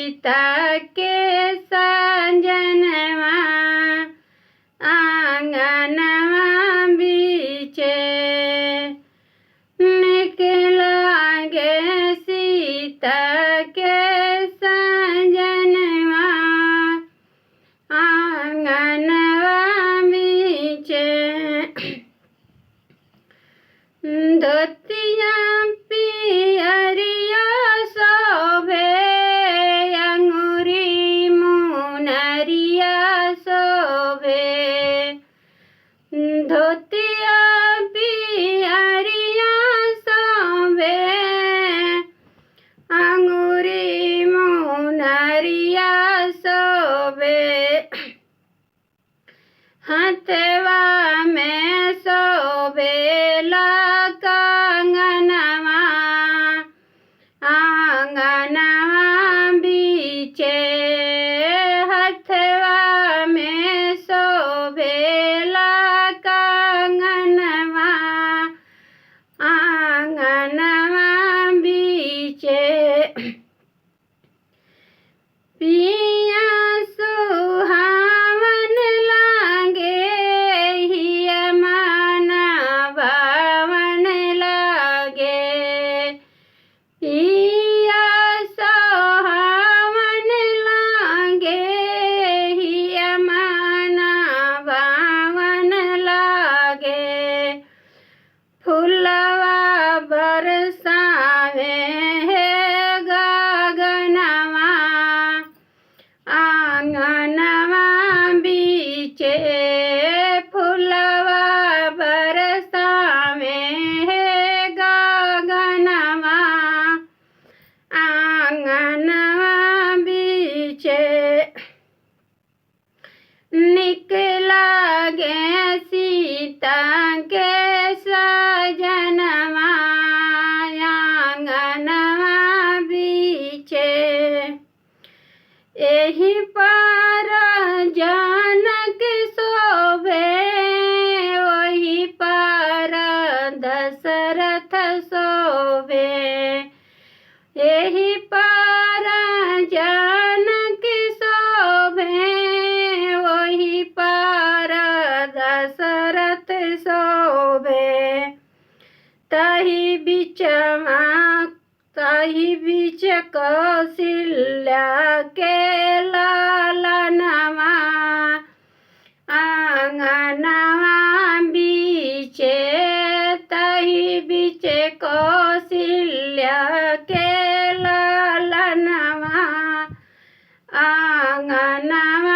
सीता के सजनवा आंगनवा बीचे निकला गे सीता के सजनवा आंगनवा बीचे धोतिया पियरिया शोभे अंगुरी मुनरिया शोभे धोतिया पियरिया शोभे अंगुरी मुनरिया शोभे हथवा में शोभेला कंगनवा आंगनवा बीचे हथवा में शोभेला कंगनवा आंगनवा बीचे पिया सुहावन लागे हिया मन भावन लागे पिया सुहावन लागे हिया मन भावन लागे फुलवा बरसावे है गगनवा आंगनवा बीचे फुलवा बरसावे है गगनवा आंगनवा बीचे निकला गे सीता के सजनवा आंगनवा बीचे एही पर जनक शोभे वही पर दशरथ शोभे एही पर जनक शोभे वही पर दशरथ शोभे तही बीच कौशल्या के लालनवा आंगनवा बीचे तही बीच कौशल्या के लालनवा आंगनवा